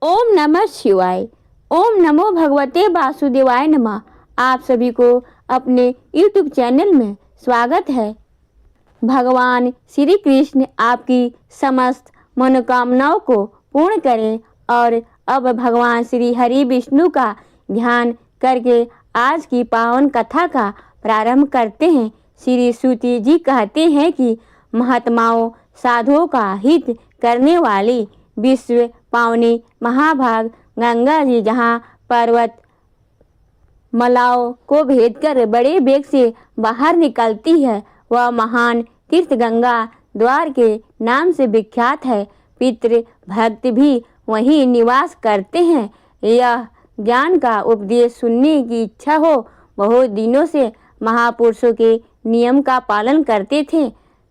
ओम नमः शिवाय। ओम नमो भगवते वासुदेवाय नमः। आप सभी को अपने YouTube चैनल में स्वागत है। भगवान श्री कृष्ण आपकी समस्त मनोकामनाओं को पूर्ण करें। और अब भगवान श्री हरि विष्णु का ध्यान करके आज की पावन कथा का प्रारंभ करते हैं। श्री सूति जी कहते हैं कि महात्माओं साधुओं का हित करने वाली विश्व पावनी महाभाग गंगा जी जहाँ पर्वत मलाओं को भेद कर बड़े वेग से बाहर निकलती है, वह महान तीर्थ गंगा द्वार के नाम से विख्यात है। पितृ भक्त भी वहीं निवास करते हैं। यह ज्ञान का उपदेश सुनने की इच्छा हो बहुत दिनों से महापुरुषों के नियम का पालन करते थे।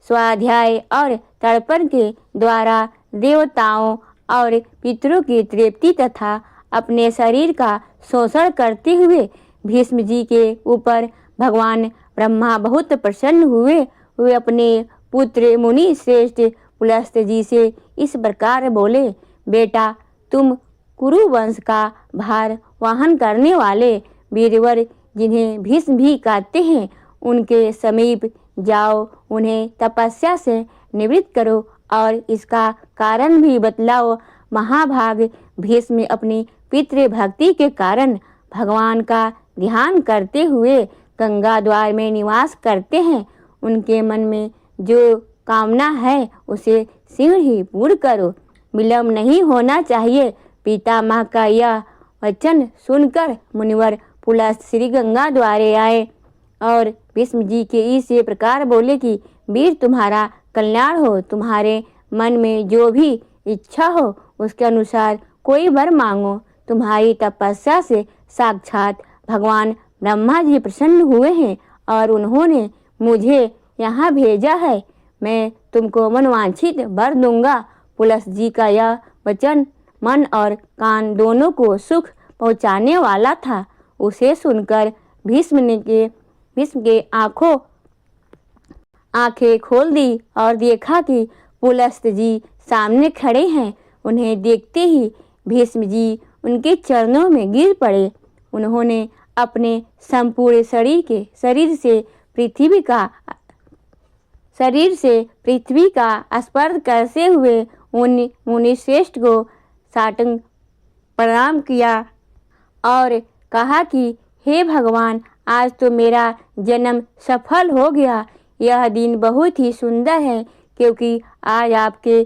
स्वाध्याय और तर्पण के द्वारा देवताओं और पितरों की तृप्ति तथा अपने शरीर का शोषण करते हुए भीष्म जी के ऊपर भगवान ब्रह्मा बहुत प्रसन्न हुए। वे अपने पुत्र मुनि श्रेष्ठ पुलस्त जी से इस प्रकार बोले, बेटा तुम कुरु वंश का भार वहन करने वाले वीरवर जिन्हें भीष्म भी कहते हैं, उनके समीप जाओ, उन्हें तपस्या से निवृत्त करो और इसका कारण भी बतलाओ। महाभाग भीष्म अपनी पितृ भक्ति के कारण भगवान का ध्यान करते हुए गंगा द्वार में निवास करते हैं। उनके मन में जो कामना है उसे शीघ्र ही पूर्ण करो, विलंब नहीं होना चाहिए। पितामह का यह वचन सुनकर मुनिवर पुलस्त श्री गंगा द्वारे आए और भीष्म जी के इस प्रकार बोले कि वीर तुम्हारा कल्याण हो, तुम्हारे मन में जो भी इच्छा हो उसके अनुसार कोई वर मांगो। तुम्हारी तपस्या से साक्षात भगवान ब्रह्मा जी प्रसन्न हुए हैं और उन्होंने मुझे यहाँ भेजा है। मैं तुमको मनवांछित वर दूंगा। पुलस्त जी का यह वचन मन और कान दोनों को सुख पहुँचाने वाला था। उसे सुनकर भीष्म के आंखें खोल दी और देखा कि पुलस्त जी सामने खड़े हैं। उन्हें देखते ही भीष्म जी उनके चरणों में गिर पड़े। उन्होंने अपने संपूर्ण शरीर से पृथ्वी का स्पर्श करते हुए उन मुनि श्रेष्ठ को साष्टांग प्रणाम किया और कहा कि हे भगवान, आज तो मेरा जन्म सफल हो गया। यह दिन बहुत ही सुंदर है क्योंकि आज आपके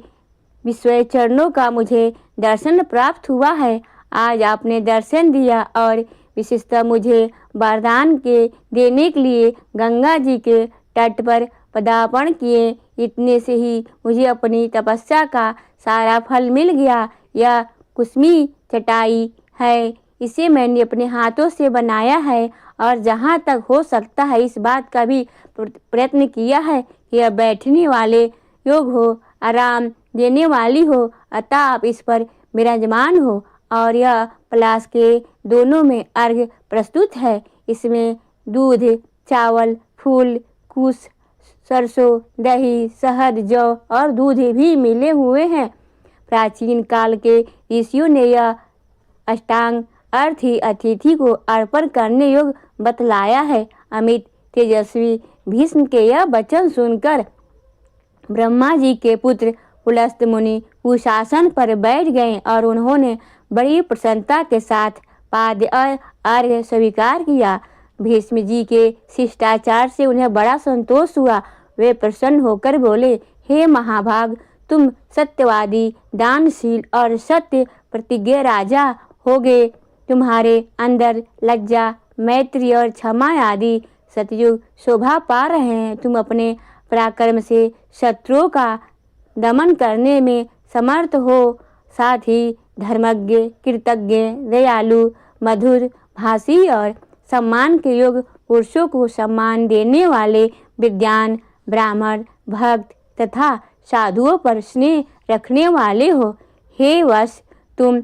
विश्व चरणों का मुझे दर्शन प्राप्त हुआ है। आज आपने दर्शन दिया और विशेषतः मुझे वरदान के देने के लिए गंगा जी के तट पर पदार्पण किए। इतने से ही मुझे अपनी तपस्या का सारा फल मिल गया। यह कुसुमी चटाई है, इसे मैंने अपने हाथों से बनाया है और जहाँ तक हो सकता है इस बात का भी प्रयत्न किया है कि यह बैठने वाले योग हो, आराम देने वाली हो, अतः आप इस पर विराजमान हो। और यह पलाश के दोनों में अर्घ्य प्रस्तुत है। इसमें दूध, चावल, फूल, कुश, सरसों, दही, शहद, जौ और दूध भी मिले हुए हैं। प्राचीन काल के ऋषियों ने यह अष्टांग अर्थ ही अतिथि को अर्पण करने योग्य बतलाया है। अमित तेजस्वी भीष्म के यह वचन सुनकर ब्रह्मा जी के पुत्र पुलस्त मुनि कुशासन पर बैठ गए और उन्होंने बड़ी प्रसन्नता के साथ पाद्य अर्घ्य स्वीकार किया। भीष्म जी के शिष्टाचार से उन्हें बड़ा संतोष हुआ। वे प्रसन्न होकर बोले, हे महाभाग, तुम सत्यवादी, दानशील और सत्य प्रतिज्ञ राजा होगे। तुम्हारे अंदर लज्जा, मैत्री और क्षमा आदि सतयुग शोभा पा रहे हैं। तुम अपने पराक्रम से शत्रुओं का दमन करने में समर्थ हो। साथ ही धर्मज्ञ, कृतज्ञ, दयालु, मधुर भाषी और सम्मान के योग्य पुरुषों को सम्मान देने वाले विद्वान, ब्राह्मण, भक्त तथा साधुओं पर स्नेह रखने वाले हो। हे वश, तुम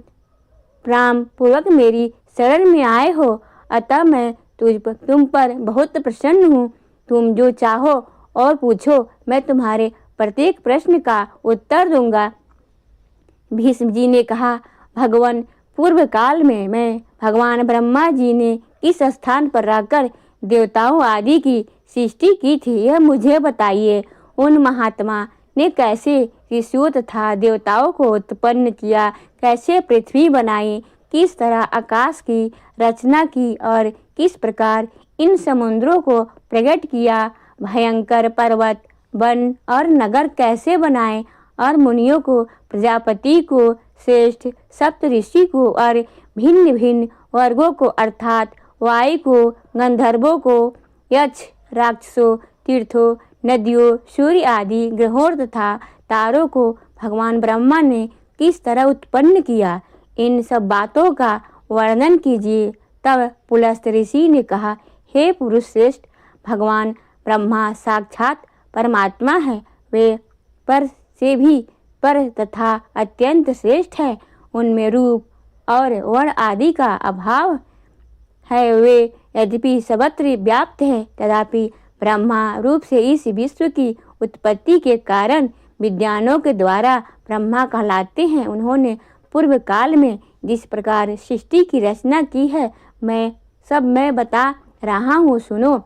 प्रेम पूर्वक मेरी शरण में आए हो, अतः मैं तुम पर बहुत प्रसन्न हूँ। तुम जो चाहो और पूछो, मैं तुम्हारे प्रत्येक प्रश्न का उत्तर दूंगा। भीष्म जी ने कहा, भगवान पूर्व काल में मैं भगवान ब्रह्मा जी ने किस स्थान पर रहकर देवताओं आदि की सृष्टि की थी, यह मुझे बताइए। उन महात्मा ने कैसे ऋषियों तथा देवताओं को उत्पन्न किया, कैसे पृथ्वी बनाई, किस तरह आकाश की रचना की और किस प्रकार इन समुद्रों को प्रकट किया, भयंकर पर्वत, वन और नगर कैसे बनाए और मुनियों को, प्रजापति को, श्रेष्ठ सप्तऋषि को और भिन्न भिन्न वर्गों को अर्थात वायु को, गंधर्वों को, यक्ष, राक्षसों, तीर्थों, नदियों, सूर्य आदि ग्रहों तथा तारों को भगवान ब्रह्मा ने किस तरह उत्पन्न किया, इन सब बातों का वर्णन कीजिए। तब पुलस्त ऋषि ने कहा, हे पुरुष श्रेष्ठ, भगवान ब्रह्मा साक्षात परमात्मा है। वे पर से भी पर तथा अत्यंत श्रेष्ठ है। उनमें रूप और वर्ण आदि का अभाव है। वे यद्यपि सर्वत्र व्याप्त है, तथापि ब्रह्मा रूप से इस विश्व की उत्पत्ति के कारण विद्वानों के द्वारा ब्रह्मा कहलाते हैं। उन्होंने पूर्व काल में जिस प्रकार सृष्टि की रचना की है, मैं बता रहा हूँ, सुनो।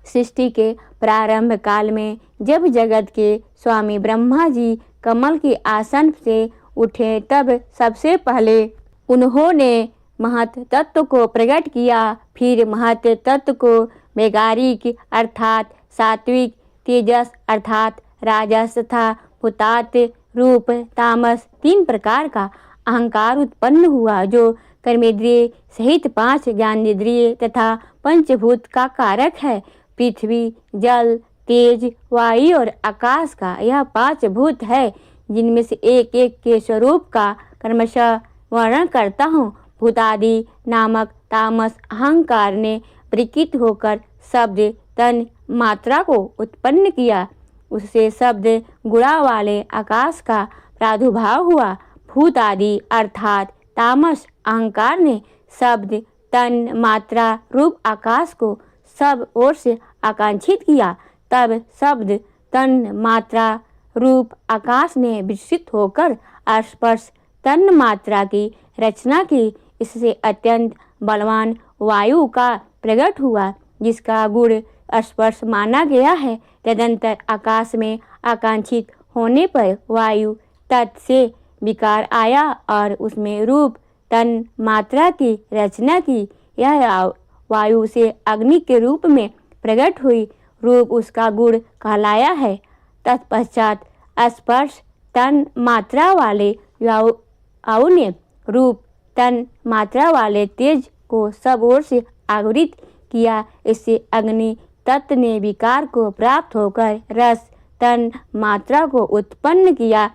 सृष्टि के प्रारंभ काल में जब जगत के स्वामी ब्रह्मा जी कमल के आसन से उठे, तब सबसे पहले उन्होंने महत तत्व को प्रकट किया। फिर महत तत्व को वैगारिक अर्थात सात्विक, तेजस अर्थात राजस तथा भूतात रूप तामस, 3 प्रकार का अहंकार उत्पन्न हुआ, जो कर्मेंद्रिय सहित 5 ज्ञानेंद्रिय तथा पंचभूत का कारक है। पृथ्वी, जल, तेज, वायु और आकाश का यह 5 भूत है, जिनमें से एक एक के स्वरूप का क्रमशः वर्णन करता हूँ। भूतादि नामक तामस अहंकार ने विकृत होकर शब्द तन मात्रा को उत्पन्न किया। उससे शब्द गुणा वाले आकाश का प्रादुर्भाव हुआ। भूत आदि अर्थात तामस अहंकार ने शब्द तन मात्रा रूप आकाश को सब ओर से आकांक्षित किया। तब शब्द तन मात्रा रूप आकाश ने विकसित होकर स्पर्श तन मात्रा की रचना की। इससे अत्यंत बलवान वायु का प्रकट हुआ, जिसका गुण स्पर्श माना गया है। तदंतर आकाश में आकांक्षित होने पर वायु तत्व से विकार आया और उसमें रूप तन मात्रा की रचना की। यह वायु से अग्नि के रूप में प्रकट हुई, रूप उसका गुण कहलाया है। तत्पश्चात स्पर्श तन मात्रा वाले वायु ने रूप तन मात्रा वाले तेज को सब ओर से आवृत किया। इससे अग्नि तत्व ने विकार को प्राप्त होकर रस तन मात्रा को उत्पन्न किया।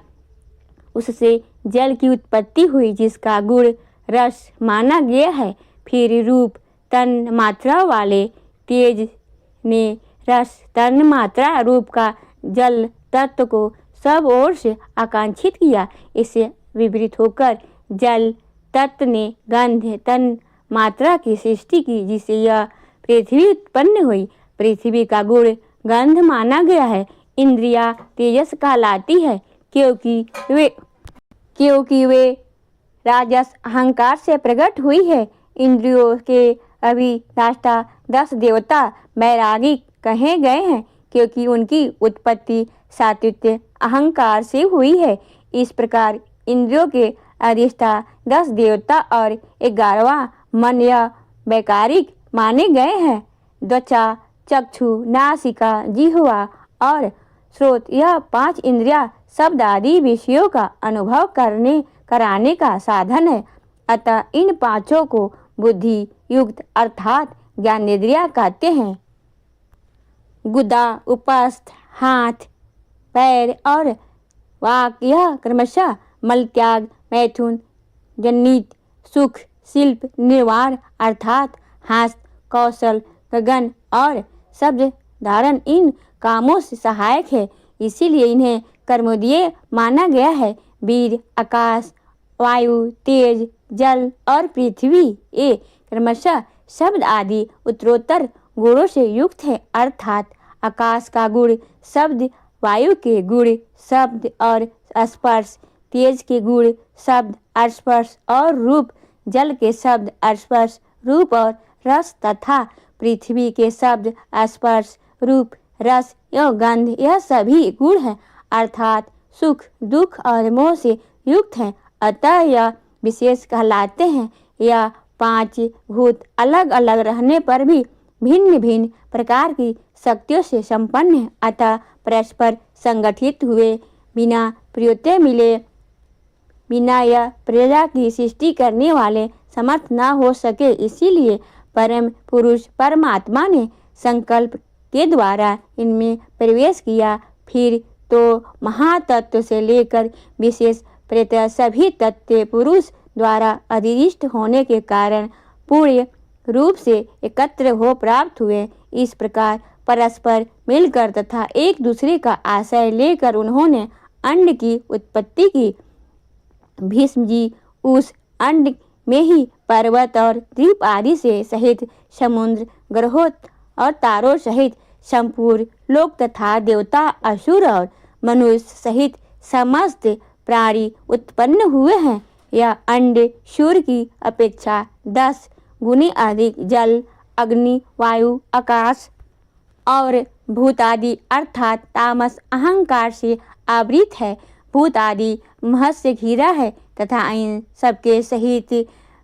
उससे जल की उत्पत्ति हुई, जिसका गुण रस माना गया है। फिर रूप तन मात्रा वाले तेज ने रस तन मात्रा रूप का जल तत्व को सब ओर से आकांक्षित किया। इससे विपरीत होकर जल तत्व ने गंध तन मात्रा की सृष्टि की, जिससे यह पृथ्वी उत्पन्न हुई। पृथ्वी का गुण गंध माना गया है। इंद्रिया तेजस कहलाती है, क्योंकि वे राजस अहंकार से प्रकट हुई है। इंद्रियों के अभिलाषा 10 देवता वैरागी कहे गए हैं, क्योंकि उनकी उत्पत्ति सात्विक अहंकार से हुई है। इस प्रकार इंद्रियों के अधिष्ठा 10 देवता और 11वां मन यह वैकारिक माने गए हैं। त्वचा, चक्षु, नासिका, जिह्वा और श्रोत, यह 5 इंद्रियां शब्द आदि विषयों का अनुभव कराने का साधन है। अतः इन 5 को बुद्धि युक्त अर्थात ज्ञानेंद्रिया कहते हैं। गुदा, उपस्थ, हाथ, पैर और वाक, यह क्रमशः मल त्याग, मैथुन, जनित, सुख, शिल्प, निर्वाण अर्थात हास, कौशल, गगन और शब्द धारण इन कामों से सहायक है। इसीलिए इन्हें कर्मोदय माना गया है। वीर, आकाश, वायु, तेज, जल और पृथ्वी ये क्रमशः शब्द आदि उत्तरोत्तर गुणों से युक्त है। अर्थात आकाश का गुण शब्द, वायु के गुण शब्द और स्पर्श, तेज के गुण शब्द स्पर्श और रूप, जल के शब्द स्पर्श रूप और रस तथा पृथ्वी के शब्द स्पर्श रूप रस एवं गंध, यह सभी गुण है अर्थात सुख दुख और मोह से युक्त हैं। अतः यह विशेष कहलाते हैं। यह 5 भूत अलग अलग रहने पर भी भिन्न भिन्न प्रकार की शक्तियों से संपन्न है, अतः परस्पर संगठित हुए बिना प्रियते मिले बिना यह प्रजा की सृष्टि करने वाले समर्थ न हो सके। इसीलिए परम पुरुष परमात्मा ने संकल्प के द्वारा इनमें प्रवेश किया। फिर तो महातत्व से लेकर विशेष प्रत्यय सभी तत्व पुरुष द्वारा अधिष्ठित होने के कारण पूर्ण रूप से एकत्र हो प्राप्त हुए। इस प्रकार परस्पर मिलकर तथा एक दूसरे का आश्रय लेकर उन्होंने अंड की उत्पत्ति की। भीष्म जी उस अंड में ही पर्वत और द्वीप आदि से सहित समुद्र ग्रहों और तारों सहित संपूर्ण लोक तथा देवता असुर और मनुष्य सहित समस्त प्राणी उत्पन्न हुए हैं। यह अंड सूर्य की अपेक्षा 10 गुनी अधिक जल अग्नि वायु आकाश और भूत आदि अर्थात तामस अहंकार से आवृत है। भूत आदि महत से घिरा है तथा इन सबके सहित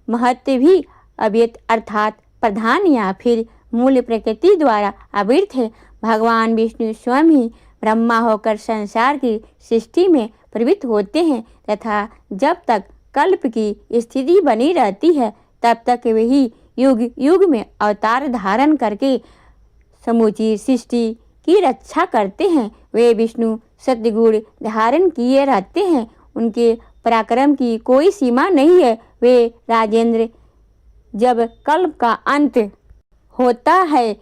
महत्व भी अव्यक्त अर्थात प्रधान या फिर मूल प्रकृति द्वारा आवृत है। भगवान विष्णु स्वयं ही ब्रह्मा होकर संसार की सृष्टि में प्रवृत्त होते हैं तथा जब तक कल्प की स्थिति बनी रहती है तब तक वही युग युग में अवतार धारण करके समूची सृष्टि की रक्षा करते हैं। वे विष्णु सद्गुण धारण किए रहते हैं, उनके पराक्रम की कोई सीमा नहीं है। वे राजेंद्र जब कल्प का अंत होता है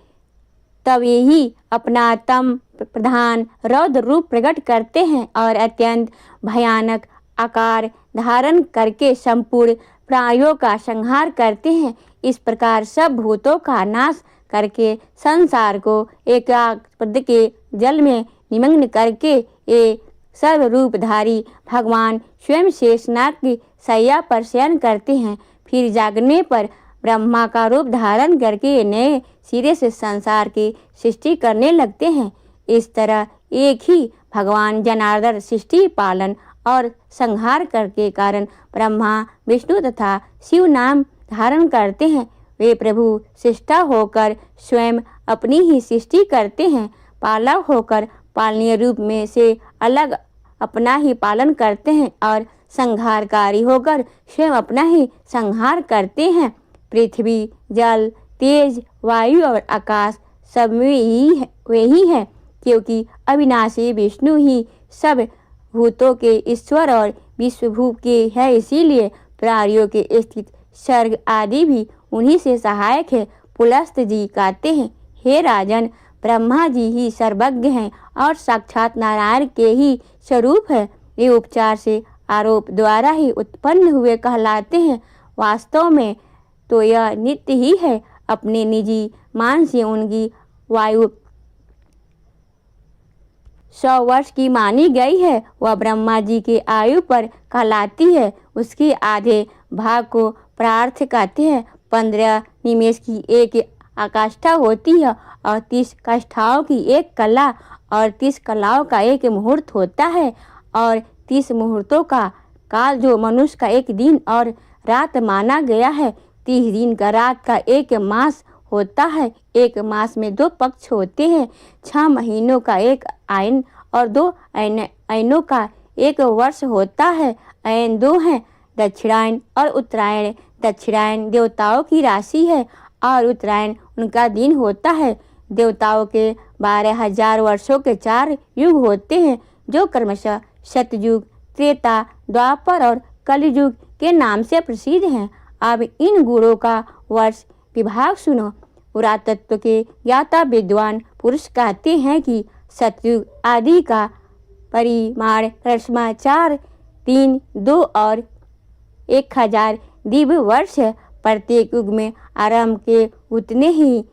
तब यही अपना तम प्रधान रौद्र रूप प्रकट करते हैं और अत्यंत भयानक आकार धारण करके संपूर्ण प्राणियों का संहार करते हैं। इस प्रकार सब भूतों का नाश करके संसार को एकाग्र के जल में निमग्न करके ये सर्व रूपधारी भगवान स्वयं शेषनाग की शैया पर शयन करते हैं। फिर जागने पर ब्रह्मा का रूप धारण करके नए सिरे से संसार की सृष्टि करने लगते हैं। इस तरह एक ही भगवान जनार्दन सृष्टि पालन और संहार करके कारण ब्रह्मा विष्णु तथा शिव नाम धारण करते हैं। वे प्रभु सृष्टा होकर स्वयं अपनी ही सृष्टि करते हैं, पालक होकर पालनीय रूप में से अलग अपना ही पालन करते हैं और संहारकारी होकर स्वयं अपना ही संहार करते हैं। पृथ्वी जल तेज वायु और आकाश सब में वही है, क्योंकि अविनाशी विष्णु ही सब भूतों के ईश्वर और विश्वभूत के है। इसीलिए प्राणियों के स्थित सर्ग आदि भी उन्हीं से सहायक है। पुलस्त जी कहते हैं, हे राजन, ब्रह्मा जी ही सर्वज्ञ हैं और साक्षात नारायण के ही स्वरूप है। ये उपचार से आरोप द्वारा ही उत्पन्न हुए कहलाते हैं। वास्तव में तो यह नित्य ही है। अपने निजी मान से उनकी वायु 100 वर्ष की मानी गई है। वह ब्रह्मा जी के आयु पर कहलाती है। उसके आधे भाग को प्रार्थ कहते हैं। 15 निमेष की एक आकाष्ठा होती है और 30 काष्ठाओं की एक कला और 30 कलाओं का एक मुहूर्त होता है और 30 मुहूर्तों का काल जो मनुष्य का एक दिन और रात माना गया है। 30 दिन का रात का एक मास होता है। एक मास में 2 पक्ष होते हैं। 6 महीनों का एक आयन और 2 अयनों का एक वर्ष होता है। अयन 2 हैं, दक्षिणायन और उत्तरायण। दक्षिणायन देवताओं की राशि है और उत्तरायण उनका दिन होता है। देवताओं के 12,000 वर्षों के 4 युग होते हैं, जो क्रमशः सतयुग त्रेता द्वापर और कलयुग के नाम से प्रसिद्ध हैं। अब इन गुणों का वर्ष विभाग सुनो। पुरातत्व के ज्ञाता विद्वान पुरुष कहते हैं कि सतयुग आदि का परिमाण क्रमशः 4, 3, 2 और 1000 दिव्य वर्ष है। प्रत्येक युग में आरंभ के उतने ही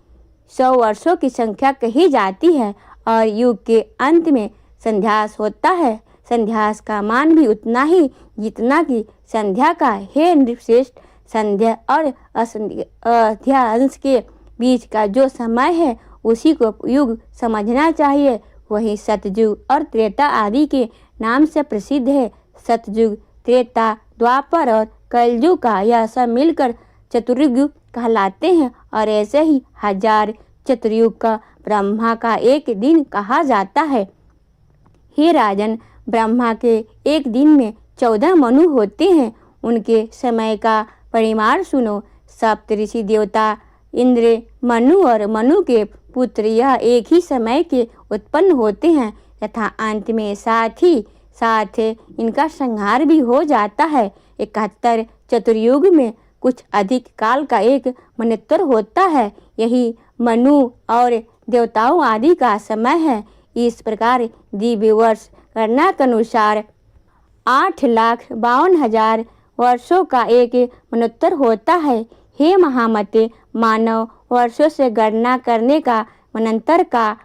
100 वर्षों की संख्या कही जाती है और युग के अंत में संध्यास होता है। संध्यास का मान भी उतना ही जितना कि संध्या का। हे नृपश्रेष्ठ, संध्या और अध्यांश के बीच का जो समय है उसी को युग समझना चाहिए। वही सतयुग और त्रेता आदि के नाम से प्रसिद्ध है। सतयुग, त्रेता, द्वापर और कलयुग का यह सब मिलकर चतुर्युग कहलाते हैं और ऐसे ही 1000 चतुर्युग का ब्रह्मा का एक दिन कहा जाता है। हे राजन, ब्रह्मा के एक दिन में 14 मनु होते हैं। उनके समय का परिमाण सुनो। सप्तऋषि देवता इंद्र, मनु और मनु के पुत्र यह एक ही समय के उत्पन्न होते हैं तथा अंत में साथ ही साथ इनका संहार भी हो जाता है। 71 चतुर्युग में कुछ अधिक काल का एक मन्वंतर होता है। यही मनु और देवताओं आदि का समय है। इस प्रकार दिव्य वर्ष गणना के अनुसार 8,52,000 वर्षों का एक मन्वंतर होता है। हे महामते, मानव वर्षों से गणना करने का मन्वंतर का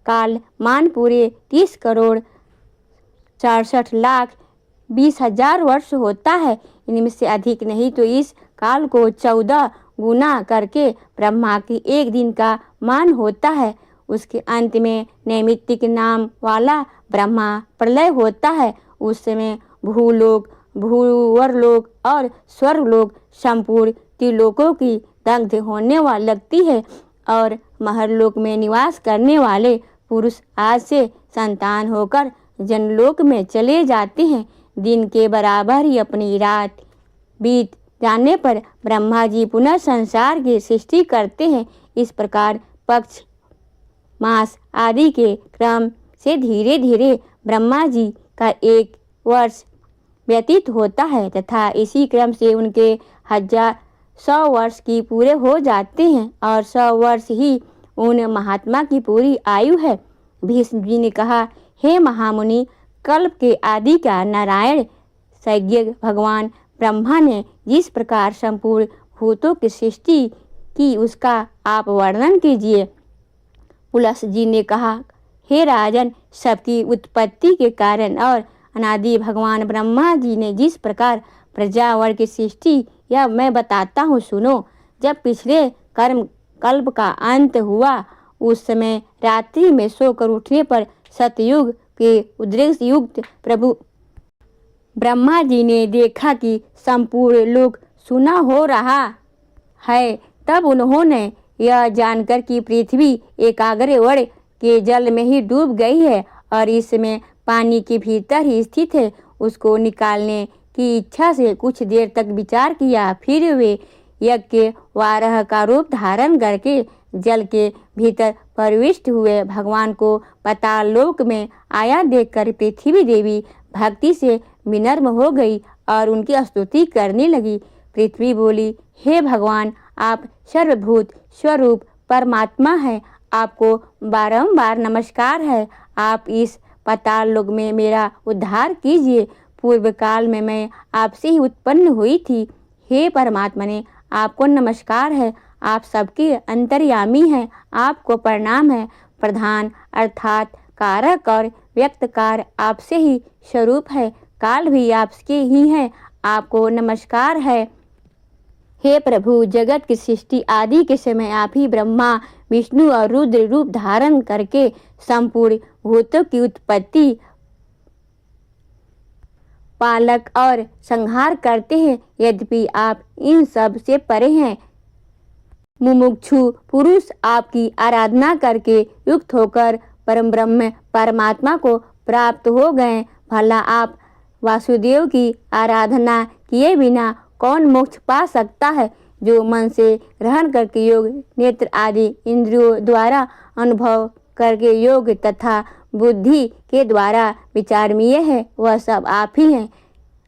काल मान पूरे 30,64,20,000 वर्ष होता है। इनमें से अधिक नहीं तो इस काल को 14 गुना करके ब्रह्मा की एक दिन का मान होता है। उसके अंत में नैमित्तिक नाम वाला ब्रह्मा प्रलय होता है। उस समय भूलोक, भूवरलोक और स्वर्गलोक संपूर्ण त्रिलोकों की दग्ध होने वाली लगती है और महरलोक में निवास करने वाले पुरुष आज से संतान होकर जनलोक में चले जाते हैं। दिन के बराबर ही अपनी रात बीत जाने पर ब्रह्मा जी पुनः संसार की सृष्टि करते हैं। इस प्रकार पक्ष, मास आदि के क्रम से धीरे धीरे ब्रह्मा जी का एक वर्ष व्यतीत होता है तथा इसी क्रम से उनके 100 वर्ष की पूरे हो जाते हैं और 100 वर्ष ही उन महात्मा की पूरी आयु है। भीष्म जी ने कहा, हे महामुनि, कल्प के आदि का नारायण संज्ञ भगवान ब्रह्मा ने जिस प्रकार संपूर्ण भूतों की सृष्टि की उसका आप वर्णन कीजिए। पुलस जी ने कहा, हे राजन, सबकी उत्पत्ति के कारण और अनादि भगवान ब्रह्मा जी ने जिस प्रकार प्रजावर्ग की सृष्टि यह मैं बताता हूँ, सुनो। जब पिछले कल्प का अंत हुआ उस समय रात्रि में सोकर उठने पर सतयुग के उद्रेक युक्त प्रभु ब्रह्मा जी ने देखा कि संपूर्ण लोक सुना हो रहा है। तब उन्होंने यह जानकर कि पृथ्वी एकाग्रवर्ण के जल में ही डूब गई है और इसमें पानी के भीतर ही स्थित है, उसको निकालने की इच्छा से कुछ देर तक विचार किया। फिर वे यज्ञ वारह का रूप धारण करके जल के भीतर प्रविष्ट हुए। भगवान को पाताल लोक में आया देखकर पृथ्वी देवी भक्ति से विनम्र हो गई और उनकी स्तुति करने लगी। पृथ्वी बोली, हे भगवान, आप सर्वभूत स्वरूप परमात्मा हैं, आपको बारंबार नमस्कार है। आप इस पाताल लोक में मेरा उद्धार कीजिए। पूर्व काल में मैं आपसे ही उत्पन्न हुई थी। हे परमात्मा ने आपको नमस्कार है, आप सबके अंतर्यामी हैं, आपको प्रणाम है। प्रधान अर्थात कारक और व्यक्तकार आपसे ही स्वरूप है, काल भी आपके ही है, आपको नमस्कार है। हे प्रभु, जगत की सृष्टि आदि के समय आप ही ब्रह्मा, विष्णु और रुद्र रूप धारण करके संपूर्ण भूतों की उत्पत्ति, पालक और संहार करते हैं। यद्यपि आप इन सब से परे हैं, मुमुक्षु पुरुष आपकी आराधना करके युक्त होकर परम ब्रह्म परमात्मा को प्राप्त हो गए। भला आप वासुदेव की आराधना किए बिना कौन मोक्ष पा सकता है? जो मन से ग्रहण करके योग, नेत्र आदि इंद्रियों द्वारा अनुभव करके योग तथा बुद्धि के द्वारा विचारमीय है, वह सब आप ही हैं,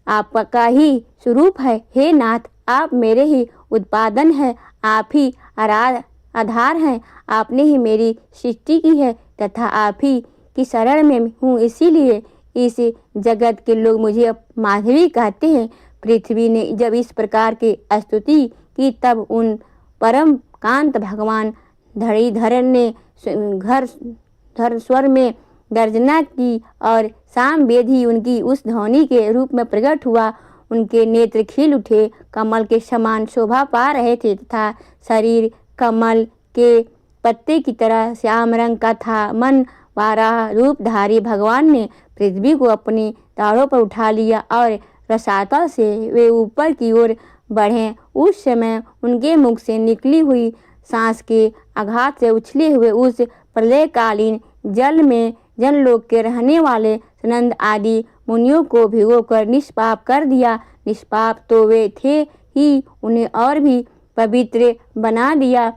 आपका ही स्वरूप है। हे नाथ, आप मेरे ही उत्पादन है, आप ही आधार हैं, आपने ही मेरी सृष्टि की है तथा आप ही की शरण में हूँ, इसीलिए इस जगत के लोग मुझे माधवी कहते हैं। पृथ्वी ने जब इस प्रकार की स्तुति की तब उन परम कांत भगवान धड़ीधर ने घर स्वर में गर्जना की और सामवेद ही उनकी उस ध्वनि के रूप में प्रकट हुआ। उनके नेत्र खिल उठे, कमल के समान शोभा पा रहे थे तथा शरीर कमल के पत्ते की तरह श्याम रंग का था। मन वाराह रूपधारी भगवान ने पृथ्वी को अपनी दाढ़ों पर उठा लिया और रसातल से वे ऊपर की ओर बढ़े। उस समय उनके मुख से निकली हुई सांस के आघात से उछले हुए उस प्रलयकालीन जल में जनलोक के रहने वाले सनंद आदि मुनियों को भिगोकर निष्पाप कर दिया। निष्पाप तो वे थे ही, उन्हें और भी पवित्र बना दिया।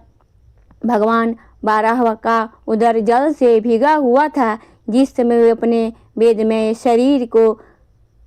भगवान बारह का उदर जल से भीगा हुआ था। जिस समय वे अपने वेदमय शरीर को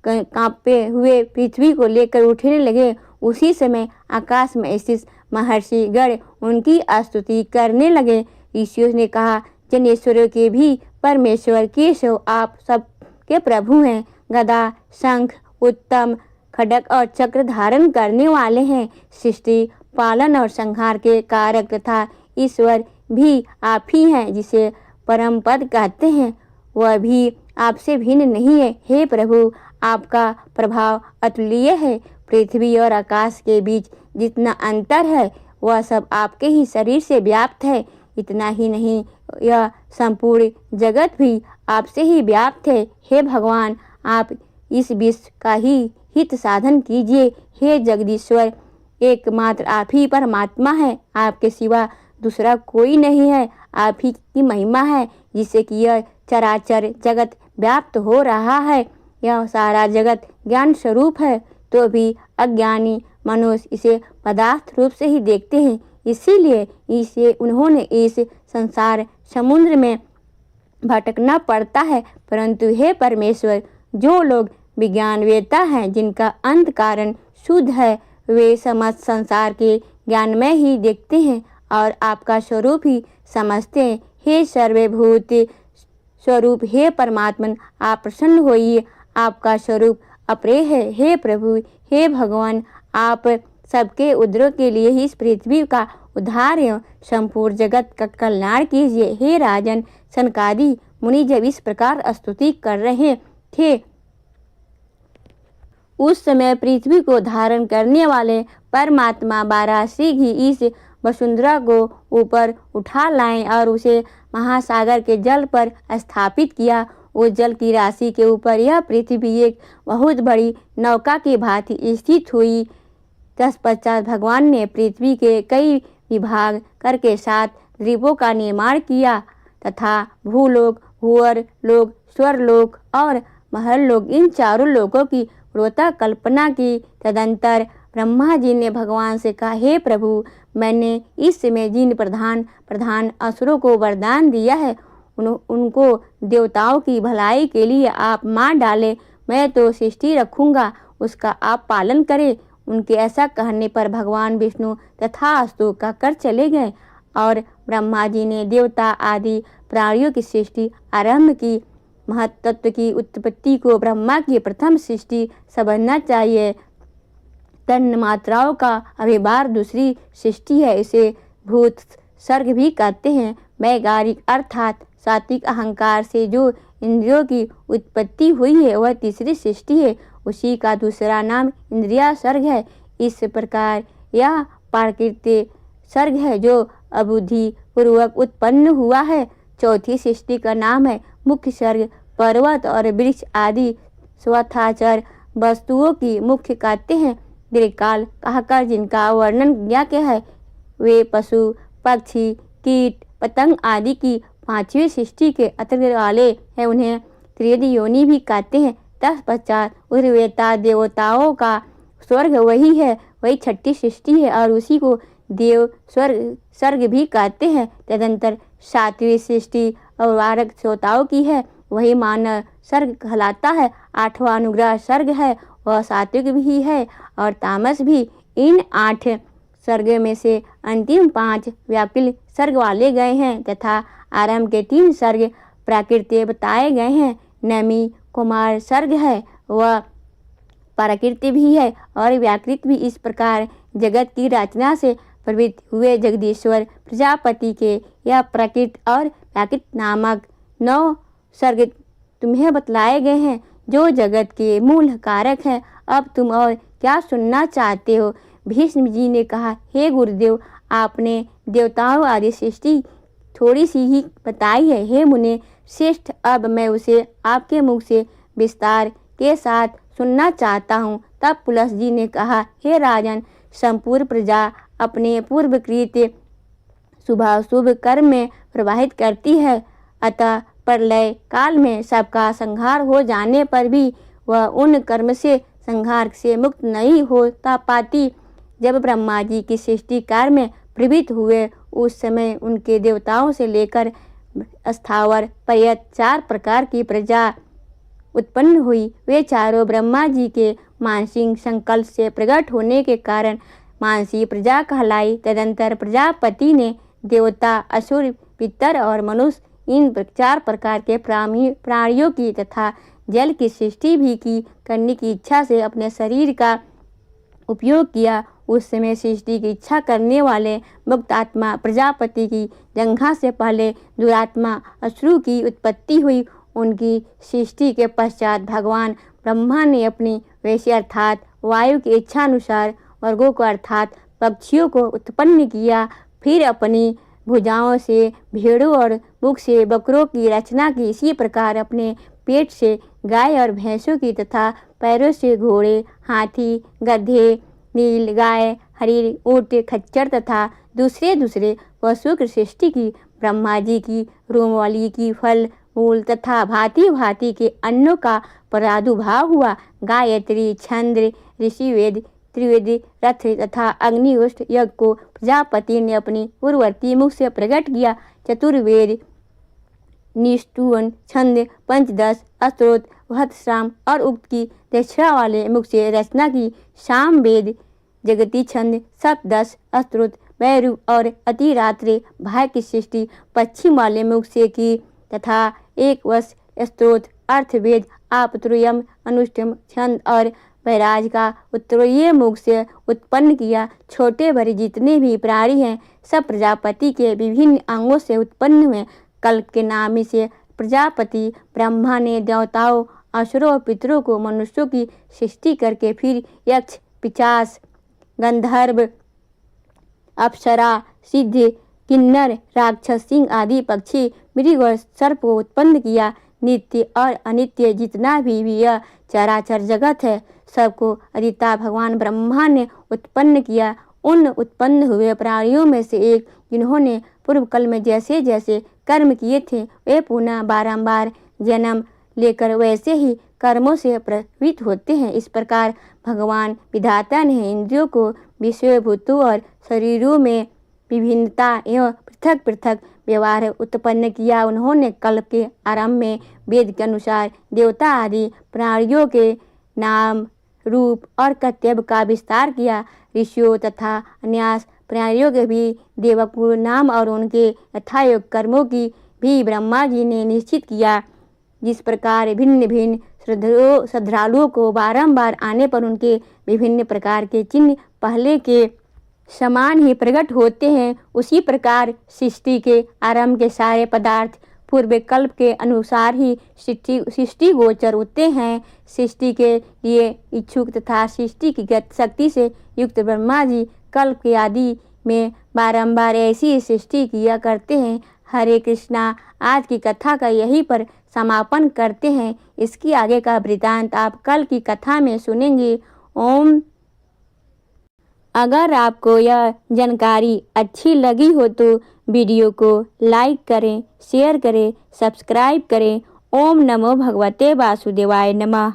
कांपते हुए पृथ्वी को लेकर उठने लगे, उसी समय आकाश में स्थित महर्षि गण उनकी स्तुति करने लगे। ऋषियों ने कहा, जनेश्वरों के भी परमेश्वर केशव, आप सबके प्रभु हैं। गदा, शंख, उत्तम खड्ग और चक्र धारण करने वाले हैं। सृष्टि, पालन और संहार के कारक तथा ईश्वर भी आप ही हैं। जिसे परम पद कहते हैं वह भी आपसे भिन्न नहीं है। हे प्रभु, आपका प्रभाव अतुल्य है। पृथ्वी और आकाश के बीच जितना अंतर है वह सब आपके ही शरीर से व्याप्त है। इतना ही नहीं, यह संपूर्ण जगत भी आपसे ही व्याप्त है। हे भगवान, आप इस विश्व का ही हित साधन कीजिए। हे जगदीश्वर, एकमात्र आप ही परमात्मा है, आपके सिवा दूसरा कोई नहीं है। आप ही की महिमा है जिससे कि यह चराचर जगत व्याप्त हो रहा है। यह सारा जगत ज्ञान स्वरूप है, तो भी अज्ञानी मनुष्य इसे पदार्थ रूप से ही देखते हैं। इसीलिए इसे उन्होंने इस संसार समुद्र में भटकना पड़ता है। परंतु हे परमेश्वर, जो लोग विज्ञानवेत्ता हैं, जिनका अंत कारण शुद्ध है, वे समस्त संसार के ज्ञान में ही देखते हैं और आपका स्वरूप ही समझते हैं। हे सर्वभूत स्वरूप, हे परमात्मन, आप प्रसन्न होइए। आपका स्वरूप अप्रिय है। हे प्रभु, हे भगवान, आप सबके उद्धार के लिए ही इस पृथ्वी का उद्धार एवं संपूर्ण जगत का कल्याण कीजिए। हे राजन, सनकादि मुनि जब इस प्रकार स्तुति कर रहे थे, उस समय पृथ्वी को धारण करने वाले परमात्मा वाराणसी की इस वसुंधरा को ऊपर उठा लाए और उसे महासागर के जल पर स्थापित किया। उस जल की राशि के ऊपर यह पृथ्वी एक बहुत बड़ी नौका की भांति स्थित हुई। तत्पश्चात भगवान ने पृथ्वी के कई विभाग करके 7 द्वीपों का निर्माण किया तथा भूलोक, भूअर लोक, स्वर्लोक और महल लोक, इन चारों लोकों की पूर्वतः कल्पना की। तदंतर ब्रह्मा जी ने भगवान से कहा, हे प्रभु, मैंने इस समय जिन प्रधान असुरों को वरदान दिया है, उनको देवताओं की भलाई के लिए आप मार डाले। मैं तो सृष्टि रखूँगा, उसका आप पालन करें। उनके ऐसा कहने पर भगवान विष्णु तथास्तु कहकर चले गए और ब्रह्मा जी ने देवता आदि प्राणियों की सृष्टि आरंभ की। महत्त्व की उत्पत्ति को ब्रह्मा की प्रथम सृष्टि समझना चाहिए। तन मात्राओं का अभिभार दूसरी सृष्टि है। इसे भूत सर्ग भी कहते हैं। वैगारिक अर्थात सात्विक अहंकार से जो इंद्रियों की उत्पत्ति हुई है वह तीसरी सृष्टि है। उसी का दूसरा नाम इंद्रिया सर्ग है। इस प्रकार यह प्राकृतिक सर्ग है जो अबुद्धि पूर्वक उत्पन्न हुआ है। चौथी सृष्टि का नाम है मुख्य सर्ग। पर्वत और वृक्ष आदि स्वथाचर वस्तुओं की मुख्य कहते हैं। दीर्घकाल कहकर जिनका वर्णन किया गया है वे पशु, पक्षी, कीट, पतंग आदि की 5वीं सृष्टि के अतिरिक्त वाले हैं। उन्हें त्रिवेदी योनि भी कहते हैं। तत्पश्चात उर्वेता देवताओं का स्वर्ग वही है, वही 6ठी सृष्टि है और उसी को देव सर्ग भी कहते हैं। तदंतर 7वीं सृष्टि अवारक श्रोताओं की है, वही मानव सर्ग कहलाता है। 8वां अनुग्रह सर्ग है, वह सात्विक भी है और तामस भी। इन 8 सर्ग में से अंतिम 5 व्याकुल सर्ग वाले गए हैं तथा आरंभ के 3 सर्ग प्राकृतिक बताए गए हैं। नमी कुमार सर्ग है, वह प्राकृतिक भी है और व्याकृत भी। इस प्रकार जगत की रचना से प्रवृत्त हुए जगदीश्वर प्रजापति के यह प्राकृत और व्याकृत नामक 9 सर्ग तुम्हें बतलाए गए हैं जो जगत के मूल कारक हैं। अब तुम और क्या सुनना चाहते हो? भीष्म जी ने कहा, हे गुरुदेव, आपने देवताओं आदि सृष्टि थोड़ी सी ही बताई है। हे मुने श्रेष्ठ, अब मैं उसे आपके मुख से विस्तार के साथ सुनना चाहता हूँ। तब पुलस जी ने कहा, हे राजन, संपूर्ण प्रजा अपने पूर्वकृत शुभाशुभ कर्म में प्रवाहित करती है, अतः प्रलय काल में सबका संहार हो जाने पर भी वह उन कर्म से संहार से मुक्त नहीं होता पाती। जब ब्रह्मा जी की सृष्टि कार्य में प्रवृत्त हुए उस समय उनके देवताओं से लेकर स्थावर पर्यंत 4 प्रकार की प्रजा उत्पन्न हुई। वे चारों ब्रह्मा जी के मानसिक संकल्प से प्रकट होने के कारण मानसी प्रजा कहलाई। तदंतर प्रजापति ने देवता, असुर, पितर और मनुष्य इन 4 प्रकार के प्राणियों की तथा जल की सृष्टि भी की करने की इच्छा से अपने शरीर का उपयोग किया। उस समय सृष्टि की इच्छा करने वाले मुक्त आत्मा प्रजापति की जंघा से पहले दुरात्मा असुरों की उत्पत्ति हुई। उनकी सृष्टि के पश्चात भगवान ब्रह्मा ने अपनी वैश्य अर्थात वायु की इच्छानुसार वर्गों को अर्थात पक्षियों को उत्पन्न किया। फिर अपनी भुजाओं से भेड़ों और मुख से बकरों की रचना की। इसी प्रकार अपने पेट से गाय और भैंसों की तथा पैरों से घोड़े, हाथी, गधे, नील गाय, हरिण, ऊंट, खच्चर तथा दूसरे पशुओं की सृष्टि की। ब्रह्मा जी की रोमवाली की फल मूल तथा भांति भांति के अन्नों का प्रादुर्भाव हुआ। गायत्री, छंद, ऋषिवेद, त्रिवेद, रथ तथा अग्निहोत्र यज्ञ को प्रजापति ने अपनी पूर्ववर्ती मुख से प्रकट किया। चतुर्वेद, निष्ठुवन, छंद, पंचदश, स्तोत्र, वहतश्राम और उक्त की दक्षिणा वाले मुख से रचना की। सामवेद, जगती छंद, सप्तदश, स्तोत्र, भैरव और अतिरात्रि भाय की सृष्टि पश्चिम वाले मुख से की तथा एक वश स्तोत्र, अर्थवेद, आपत्रुयम, अनुष्टुम, छंद और वैराज का उत्तरीय मुख से उत्पन्न किया। छोटे बड़े जितने भी प्राणी हैं सब प्रजापति के विभिन्न अंगों से उत्पन्न हुए। कल्प के नाम से प्रजापति ब्रह्मा ने देवताओं, असुरों और पितरों को मनुष्यों की सृष्टि करके फिर यक्ष, पिशाच, गंधर्व, अप्सरा, सिद्ध, किन्नर, राक्षस, सिंह आदि पक्षी, मृग और सर्प को उत्पन्न किया। नित्य और अनित्य जितना भी यह चराचर जगत है सबको अधिता भगवान ब्रह्मा ने उत्पन्न किया। उन उत्पन्न हुए प्राणियों में से एक जिन्होंने पूर्व काल में जैसे जैसे कर्म किए थे वे पुनः बारंबार जन्म लेकर वैसे ही कर्मों से प्रवृत्त होते हैं। इस प्रकार भगवान विधाता ने इंद्रियों को विषयभूतों और शरीरों में विभिन्नता एवं पृथक पृथक व्यवहार उत्पन्न किया। उन्होंने कल्प के आरंभ में वेद के अनुसार देवता आदि प्राणियों के नाम, रूप और कर्तव्य का विस्तार किया। ऋषियों तथा अन्य प्राणियों के भी देवकुल नाम और उनके यथायोग्य कर्मों की भी ब्रह्मा जी ने निश्चित किया। जिस प्रकार भिन्न भिन्न श्रद्धालुओं को बारंबार आने पर उनके विभिन्न प्रकार के चिन्ह पहले के समान ही प्रकट होते हैं, उसी प्रकार सृष्टि के आरंभ के सारे पदार्थ पूर्व कल्प के अनुसार ही सृष्टि गोचर होते हैं। सृष्टि के लिए इच्छुक तथा सृष्टि की शक्ति से युक्त ब्रह्मा जी कल्प के आदि में बारंबार ऐसी सृष्टि किया करते हैं। हरे कृष्णा। आज की कथा का यहीं पर समापन करते हैं। इसकी आगे का वृतांत आप कल की कथा में सुनेंगे। ओम। अगर आपको यह जानकारी अच्छी लगी हो तो वीडियो को लाइक करें, शेयर करें, सब्सक्राइब करें। ओम नमो भगवते वासुदेवाय नमः।